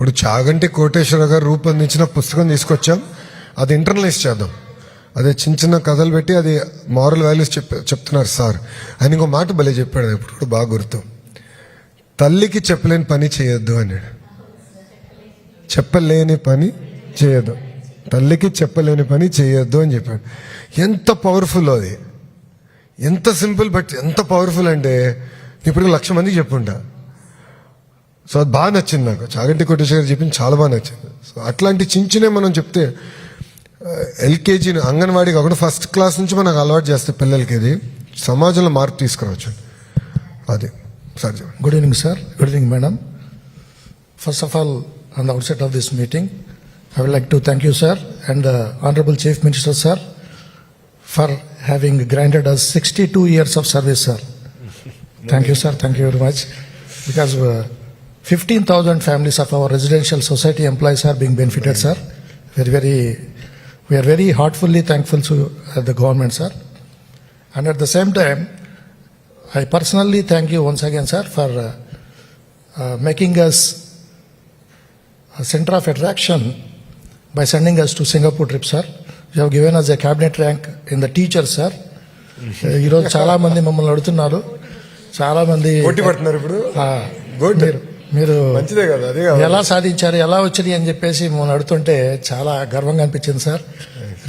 ఇప్పుడు చాగంటి కోటేశ్వర గారు రూపొందించిన పుస్తకం తీసుకొచ్చాం, అది ఇంటర్నలైజ్ చేద్దాం. అదే చిన్న చిన్న కథలు పెట్టి అది మారల్ వాల్యూస్ చెప్తున్నారు సార్. ఆయన ఇంకో మాట భలే చెప్పాడు, ఇప్పుడు కూడా బాగా గుర్తు. తల్లికి చెప్పలేని పని చేయొద్దు అన్నాడు. చెప్పలేని పని చేయొద్దు, తల్లికి చెప్పలేని పని చేయొద్దు అని చెప్పాడు. ఎంత పవర్ఫుల్ అది, ఎంత సింపుల్ బట్ ఎంత పవర్ఫుల్ అంటే ఇప్పుడు 1,00,000 మందికి చెప్పుంటా. సో అది బాగా నచ్చింది నాకు. చాగంటి కోటేశ్వర గారు చెప్పింది చాలా బాగా నచ్చింది. సో అట్లాంటి చిన్న మనం చెప్తే ఎల్కేజీ అంగన్వాడీ కాకుండా ఫస్ట్ క్లాస్ నుంచి మనకు అలవాటు చేస్తే పిల్లలకి ఇది సమాజంలో మార్పు తీసుకురావచ్చు. అది sir. Good evening sir. Good evening madam. First of all on the outset of this meeting I would like to thank you, sir, and the Honorable Chief Minister, sir, for having granted us 62 years of service, sir. Thank you, sir. Thank you very much. Because 15,000 families of our residential society employees are being benefited, sir. We are very heartfully thankful to the government, sir. And at the same time, I personally thank you once again, sir, for making us a center of attraction by sending us to Singapore trip, sir. You have given us a cabinet rank in the teachers, sir. ఈరోజు చాలా మంది మమ్మల్ని అడుగుతున్నారు, చాలా మంది మీరు ఎలా సాధించారు, ఎలా వచ్చింది అని చెప్పేసి మమ్మల్ని అడుగుతుంటే చాలా గర్వంగా అనిపించింది సార్.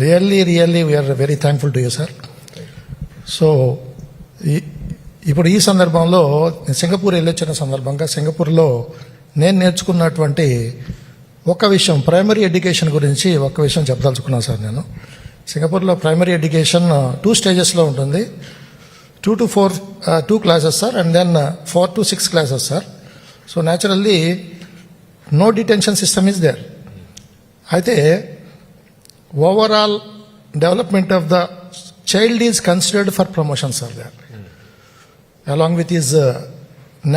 Really we are very thankful to you sir. So ఇప్పుడు ఈ సందర్భంలో సింగపూర్ వెళ్ళొచ్చిన సందర్భంగా సింగపూర్లో నేను నేర్చుకున్నటువంటి ఒక విషయం, ప్రైమరీ ఎడ్యుకేషన్ గురించి ఒక విషయం చెప్పదలుచుకున్నాను సార్. నేను సింగపూర్లో ప్రైమరీ ఎడ్యుకేషన్ 2 స్టేజెస్లో ఉంటుంది. 2 to 4 2 classes, sir, and then 4 to 6 classes, sir. So naturally, no detention system is there. అయితే overall development of the child is considered for promotion, sir, there. Along with his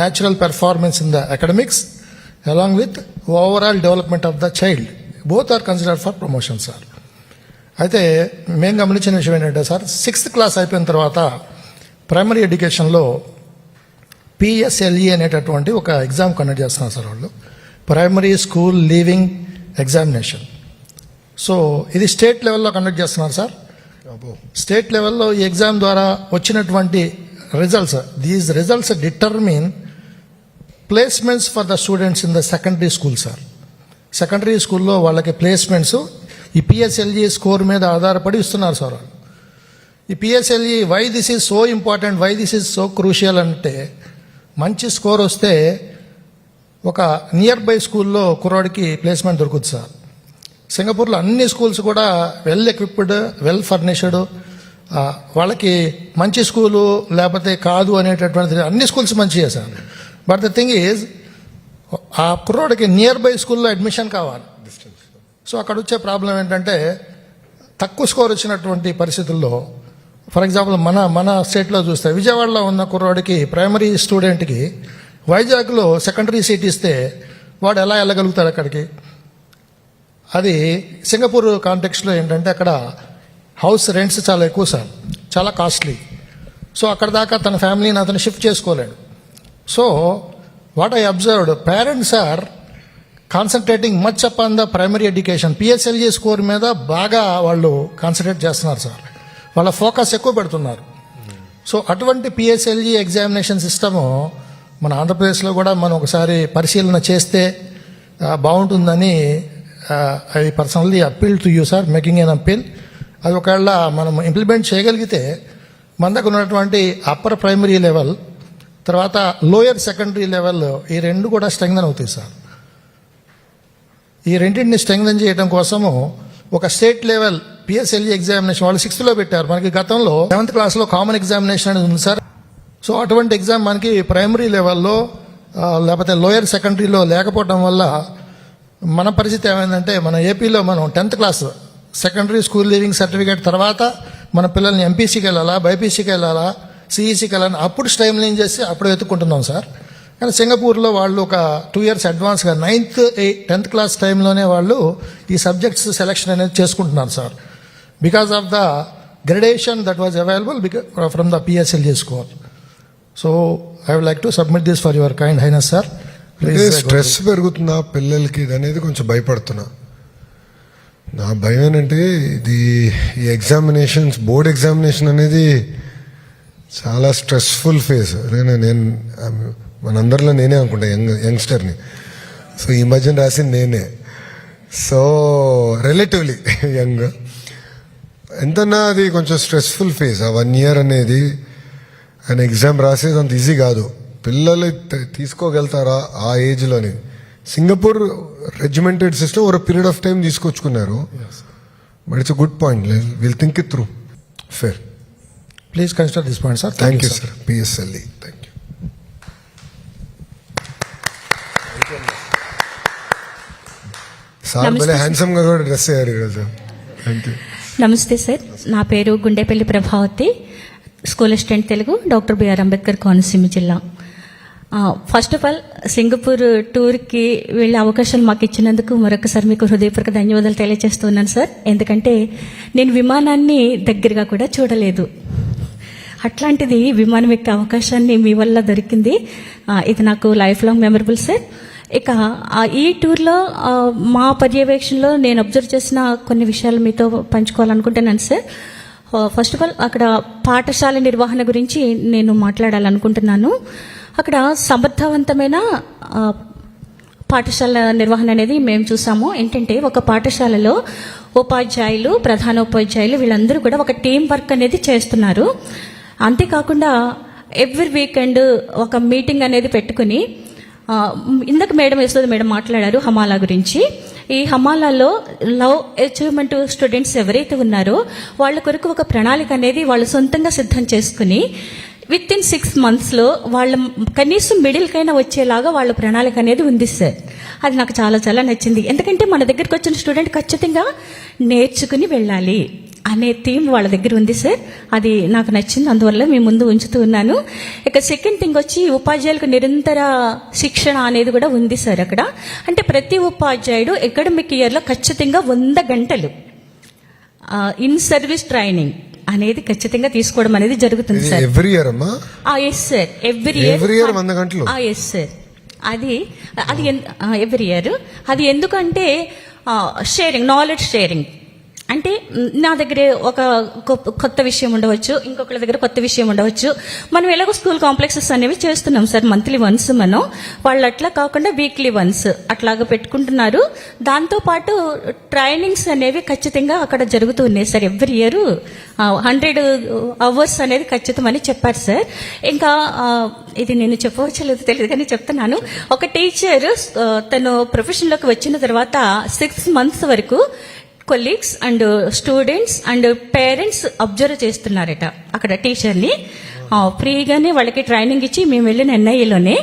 natural performance in the academics, along with overall development of the child, both are considered for promotion, sir. అయితే మేము గమనించిన విషయం ఏంటంటే sir, 6th class అయిపోయిన తర్వాత primary ఎడ్యుకేషన్లో PSLE అనేటటువంటి ఒక ఎగ్జామ్ కండక్ట్ చేస్తున్నారు సార్ వాళ్ళు, primary school leaving examination. So ఇది స్టేట్ లెవెల్లో కండక్ట్ చేస్తున్నారు సార్. స్టేట్ లెవెల్లో ఈ ఎగ్జామ్ ద్వారా వచ్చినటువంటి results, these results determine placements for the students in the secondary school sir. Secondary స్కూల్లో వాళ్ళకి ప్లేస్మెంట్స్ ఈ PSLE స్కోర్ మీద ఆధారపడి ఇస్తున్నారు సార్ వాళ్ళు. ఈ PSLE why this is so important, why this is so crucial అంటే, మంచి స్కోర్ వస్తే ఒక నియర్ బై స్కూల్లో కుర్రాడికి ప్లేస్మెంట్ దొరుకుతుంది సార్. సింగపూర్లో అన్ని స్కూల్స్ కూడా వెల్ ఎక్విప్డ్, వెల్ ఫర్నిష్డ్, వాళ్ళకి మంచి స్కూలు లేకపోతే కాదు అనేటటువంటిది అన్ని స్కూల్స్ మంచిగా sir. But the thing is, ఆ కుర్రాడికి నియర్ బై స్కూల్లో అడ్మిషన్ కావాలి. సో అక్కడ వచ్చే ప్రాబ్లం ఏంటంటే, తక్కువ స్కోర్ వచ్చినటువంటి పరిస్థితుల్లో, ఫర్ ఎగ్జాంపుల్ మన స్టేట్లో చూస్తే విజయవాడలో ఉన్న కుర్రాడికి ప్రైమరీ స్టూడెంట్కి వైజాగ్లో సెకండరీ సీట్ ఇస్తే వాడు ఎలా వెళ్ళగలుగుతాడు అక్కడికి? అది సింగపూర్ కాంటెక్స్ట్లో ఏంటంటే అక్కడ హౌస్ రెంట్స్ చాలా ఎక్కువ సార్, చాలా కాస్ట్లీ. సో అక్కడ దాకా తన ఫ్యామిలీని అతను షిఫ్ట్ చేసుకోలేడు. So what I observed, parents are concentrating much upon the primary education. PSLE score మీద బాగా వాళ్ళు కాన్సన్ట్రేట్ చేస్తున్నారు సార్, వాళ్ళ ఫోకస్ ఎక్కువ పెడుతున్నారు. సో అటువంటి PSLE ఎగ్జామినేషన్ సిస్టము మన ఆంధ్రప్రదేశ్లో కూడా మనం ఒకసారి పరిశీలన చేస్తే బాగుంటుందని I personally appeal to you sir, making N appeal. అది ఒకవేళ మనం ఇంప్లిమెంట్ చేయగలిగితే మన దగ్గర ఉన్నటువంటి అప్పర్ ప్రైమరీ లెవెల్, తర్వాత లోయర్ సెకండరీ లెవెల్, ఈ రెండు కూడా స్ట్రెంగ్థన్ అవుతాయి సార్. ఈ రెండింటిని స్ట్రెంగ్థన్ చేయడం కోసము ఒక స్టేట్ లెవెల్ PSLE ఎగ్జామినేషన్ వాళ్ళు 6th పెట్టారు. మనకి గతంలో 7th క్లాస్లో కామన్ ఎగ్జామినేషన్ అనేది ఉంది సార్. సో అటువంటి ఎగ్జామ్ మనకి ప్రైమరీ లెవెల్లో లేకపోతే లోయర్ సెకండరీలో లేకపోవడం వల్ల మన పరిస్థితి ఏమైందంటే, మన ఏపీలో మనం 10th class secondary school leaving certificate తర్వాత మన పిల్లల్ని MPCకి వెళ్ళాలా, బైపీసీకి వెళ్ళాలా, CECకి వెళ్ళాలని అప్పుడు స్ట్రీమ్లైన్ చేసి అప్పుడు వెతుక్కుంటున్నాం సార్. కానీ సింగపూర్లో వాళ్ళు ఒక 2 years అడ్వాన్స్గా 9th 10th క్లాస్ టైంలోనే వాళ్ళు ఈ సబ్జెక్ట్స్ సెలెక్షన్ అనేది చేసుకుంటున్నారు sir, because of the gradation that was available from the PSLE score. So I would like to submit this for your kind highness, sir. అంటే స్ట్రెస్ పెరుగుతుందా పిల్లలకి ఇది అనేది కొంచెం భయపడుతున్నా. నా భయం ఏంటంటే ఈ ఎగ్జామినేషన్స్, బోర్డ్ ఎగ్జామినేషన్ అనేది చాలా స్ట్రెస్ఫుల్ ఫేజ్. నేను మనందరిలో నేనే అనుకుంటా యంగ్స్టర్ని. సో ఈ మధ్యన రాసింది నేనే. So relatively young. ఎంతన్నా అది కొంచెం స్ట్రెస్ఫుల్ ఫేజ్. ఆ 1 year అనేది ఆయన ఎగ్జామ్ రాసేది అంత ఈజీ కాదు. పిల్లలు తీసుకోగలుగుతారా ఆ ఏజ్లోని? సింగపూర్ రెజిమెంటెడ్ సిస్టమ్ ఒక పీరియడ్ ఆఫ్ టైం తీసుకొచ్చుకున్నారు. But it's a good point. Will think it through. Fair. Please consider this point sir. Thank you sir. PSLE. Thank you. Sir భలే హ్యాండ్సమ్ గా కూడా డ్రెస్ అయ్యారు ఈరోజు. Thank you. నమస్తే sir, నా పేరు Gundepalli Prabhavathi, school assistant Telugu, doctor BR Ambedkar Konaseema జిల్లా. First of all Singapore టూర్కి వెళ్ళే అవకాశాలు మాకు ఇచ్చినందుకు మరొకసారి మీకు హృదయపూర్వక ధన్యవాదాలు తెలియజేస్తున్నాను సార్. ఎందుకంటే నేను విమానాన్ని దగ్గరగా కూడా చూడలేదు. అట్లాంటిది విమానం ఎక్కే అవకాశాన్ని మీ వల్ల దొరికింది. ఇది నాకు లైఫ్ లాంగ్ మెమరబుల్ సార్. ఇక ఈ టూర్లో మా పర్యవేక్షణలో నేను అబ్జర్వ్ చేసిన కొన్ని విషయాలు మీతో పంచుకోవాలనుకుంటున్నాను సార్. ఫస్ట్ ఆఫ్ ఆల్ అక్కడ పాఠశాల నిర్వహణ గురించి నేను మాట్లాడాలనుకుంటున్నాను. అక్కడ సమర్థవంతమైన పాఠశాల నిర్వహణ అనేది మేము చూసాము. ఏంటంటే ఒక పాఠశాలలో ఉపాధ్యాయులు, ప్రధానోపాధ్యాయులు వీళ్ళందరూ కూడా ఒక టీం వర్క్ అనేది చేస్తున్నారు. అంతేకాకుండా ఎవ్రీ వీకెండ్ ఒక మీటింగ్ అనేది పెట్టుకుని, ఇందాక మేడం మాట్లాడారు హమాలా గురించి. ఈ హమాలాలో లవ్ అచీవ్మెంట్ స్టూడెంట్స్ ఎవరైతే ఉన్నారో వాళ్ళ కొరకు ఒక ప్రణాళిక అనేది వాళ్ళు సొంతంగా సిద్ధం చేసుకుని విత్ ఇన్ 6 months వాళ్ళ కనీసం మిడిల్కైనా వచ్చేలాగా వాళ్ళ ప్రణాళిక అనేది ఉంది సార్. అది నాకు చాలా చాలా నచ్చింది. ఎందుకంటే మన దగ్గరికి వచ్చిన స్టూడెంట్ ఖచ్చితంగా నేర్చుకుని వెళ్ళాలి అనే థీమ్ వాళ్ళ దగ్గర ఉంది సార్. అది నాకు నచ్చింది, అందువల్ల మీ ముందు ఉంచుతూ ఉన్నాను. ఇక సెకండ్ థింగ్ వచ్చి ఉపాధ్యాయులకు నిరంతర శిక్షణ అనేది కూడా ఉంది సార్ అక్కడ. అంటే ప్రతి ఉపాధ్యాయుడు అకాడమిక్ ఇయర్లో ఖచ్చితంగా 100 గంటలు ఇన్ సర్వీస్ ట్రైనింగ్ అనేది ఖచ్చితంగా తీసుకోవడం అనేది జరుగుతుంది సార్. ఎవ్రీ ఇయర్ అమ్మా? ఎస్ సార్, ఎవ్రీ ఇయర్ 100 గంటలు. ఎస్ సార్, అది ఎవ్రీ ఇయర్. అది ఎందుకంటే షేరింగ్, నాలెడ్జ్ షేరింగ్. అంటే నా దగ్గర ఒక కొత్త విషయం ఉండవచ్చు, ఇంకొకరి దగ్గర కొత్త విషయం ఉండవచ్చు. మనం ఎలాగో స్కూల్ కాంప్లెక్సెస్ అనేవి చేస్తున్నాం సార్, మంత్లీ వన్స్. మనం వాళ్ళు అట్లా కాకుండా వీక్లీ వన్స్ అట్లాగా పెట్టుకుంటున్నారు. దాంతోపాటు ట్రైనింగ్స్ అనేవి ఖచ్చితంగా అక్కడ జరుగుతూ ఉన్నాయి సార్. ఎవ్రీ ఇయర్ 100 hours అనేది ఖచ్చితమని చెప్పారు సార్. ఇంకా ఇది నేను చెప్పవచ్చో లేదో తెలియదు కానీ చెప్తున్నాను. ఒక టీచర్ తను ప్రొఫెషన్లోకి వచ్చిన తర్వాత 6 months వరకు colleagues and students and parents observe చేస్తున్నారట అక్కడ టీచర్ని. ఫ్రీగానే వాళ్ళకి ట్రైనింగ్ ఇచ్చి మేము వెళ్ళిన ఎన్ఐఏలోనే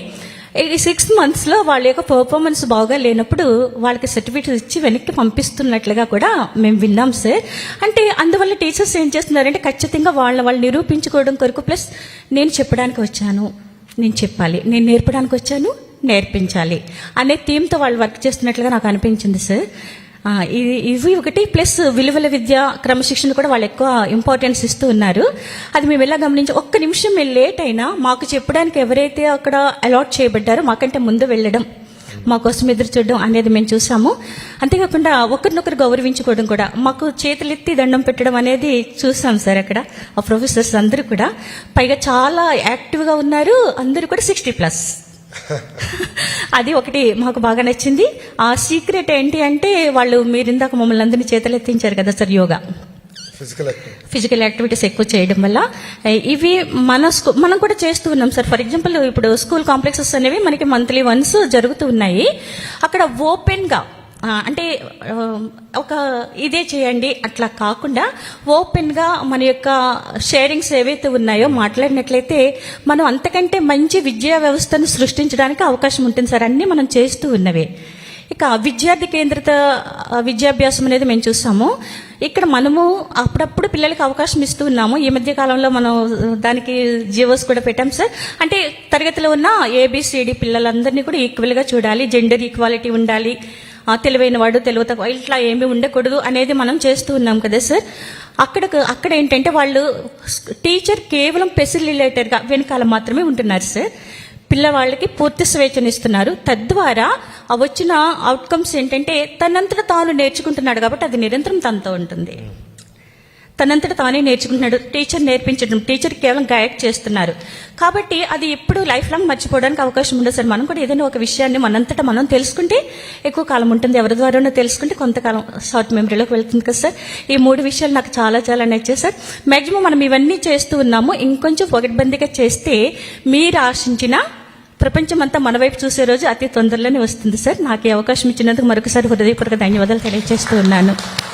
ఈ 6 months వాళ్ళ యొక్క పర్ఫార్మెన్స్ బాగా లేనప్పుడు వాళ్ళకి సర్టిఫికేట్ ఇచ్చి వెనక్కి పంపిస్తున్నట్లుగా కూడా మేము విన్నాం సార్. అంటే అందువల్ల టీచర్స్ ఏం చేస్తున్నారంటే ఖచ్చితంగా వాళ్ళు నిరూపించుకోవడం కొరకు, ప్లస్ నేను చెప్పడానికి వచ్చాను, నేను చెప్పాలి, నేను నేర్పడానికి వచ్చాను, నేర్పించాలి అనే థీమ్తో వాళ్ళు వర్క్ చేస్తున్నట్లుగా నాకు అనిపించింది సార్. ఇవి ఒకటి, ప్లస్ విలువల విద్య, క్రమశిక్షణ కూడా వాళ్ళు ఎక్కువ ఇంపార్టెన్స్ ఇస్తూ ఉన్నారు. అది మేము ఎలా గమనించి, ఒక్క నిమిషం మేము లేట్ అయినా మాకు చెప్పడానికి ఎవరైతే అక్కడ అలాట్ చేయబడ్డారో మాకంటే ముందు వెళ్ళడం, మా కోసం ఎదురు చూడడం అనేది మేము చూసాము. అంతేకాకుండా ఒకరినొకరు గౌరవించుకోవడం కూడా, మాకు చేతులెత్తి దండం పెట్టడం అనేది చూసాం సార్ అక్కడ. ఆ ప్రొఫెసర్స్ అందరూ కూడా పైగా చాలా యాక్టివ్గా ఉన్నారు. అందరూ కూడా 60+. అది ఒకటి మాకు బాగా నచ్చింది. ఆ సీక్రెట్ ఏంటి అంటే మీరు ఇందాక మమ్మల్ని అందరినీ చేతులెత్తించారు కదా సార్, యోగా, ఫిజికల్ యాక్టివిటీస్ ఎక్కువ చేయడం వల్ల ఇవి మనం కూడా చేస్తూ ఉన్నాం సార్. ఫర్ ఎగ్జాంపుల్ ఇప్పుడు స్కూల్ కాంప్లెక్సెస్ అనేవి మనకి మంత్లీ వన్స్ జరుగుతూ ఉన్నాయి. అక్కడ ఓపెన్గా అంటే ఒక ఇదే చేయండి అట్లా కాకుండా ఓపెన్గా మన యొక్క షేరింగ్స్ ఏవైతే ఉన్నాయో మాట్లాడినట్లయితే మనం అంతకంటే మంచి విద్యా వ్యవస్థను సృష్టించడానికి అవకాశం ఉంటుంది సార్. అన్నీ మనం చేస్తూ ఉన్నవే. ఇక విద్యార్థి కేంద్రిత విద్యాభ్యాసం అనేది మేము చూసాము. ఇక్కడ మనము అప్పుడప్పుడు పిల్లలకి అవకాశం ఇస్తూ ఉన్నాము. ఈ మధ్య కాలంలో మనం దానికి జీవోస్ కూడా పెట్టాం సార్. అంటే తరగతిలో ఉన్న ABCD పిల్లలందరినీ కూడా ఈక్వల్గా చూడాలి, జెండర్ ఈక్వాలిటీ ఉండాలి, తెలివైన వాడు, తెలివి తక్కువ, ఇట్లా ఏమీ ఉండకూడదు అనేది మనం చేస్తూ ఉన్నాం కదా సార్. అక్కడ ఏంటంటే వాళ్ళు టీచర్ కేవలం ఫెసిలిటేటర్గా వెనకాల మాత్రమే ఉంటున్నారు సార్. పిల్లవాళ్ళకి పూర్తి స్వేచ్ఛనిస్తున్నారు. తద్వారా ఆ వచ్చిన అవుట్కమ్స్ ఏంటంటే తనంతట తాను నేర్చుకుంటున్నాడు కాబట్టి అది నిరంతరం తనతో ఉంటుంది. తనంతట తానే నేర్చుకుంటున్నాడు. టీచర్ నేర్పించడం, టీచర్ కేవలం గైడ్ చేస్తున్నారు కాబట్టి అది ఎప్పుడు లైఫ్ లాంగ్ మర్చిపోవడానికి అవకాశం ఉండదు సార్. మనం కూడా ఏదైనా ఒక విషయాన్ని మనంతటా మనం తెలుసుకుంటే ఎక్కువ కాలం ఉంటుంది. ఎవరి ద్వారానో తెలుసుకుంటే కొంతకాలం షార్ట్ మెమరీలోకి వెళ్తుంది కదా సార్. ఈ 3 విషయాలు నాకు చాలా చాలా నచ్చాయి సార్. మ్యాక్సిమం మనం ఇవన్నీ చేస్తూ ఉన్నాము. ఇంకొంచెం పకడ్బందీగా చేస్తే మీరు ఆశించిన ప్రపంచం అంతా మన వైపు చూసే రోజు అతి తొందరలోనే వస్తుంది సార్. నాకు ఈ అవకాశం ఇచ్చినందుకు మరొకసారి హృదయపూర్వక ధన్యవాదాలు తెలియజేస్తూ ఉన్నాను.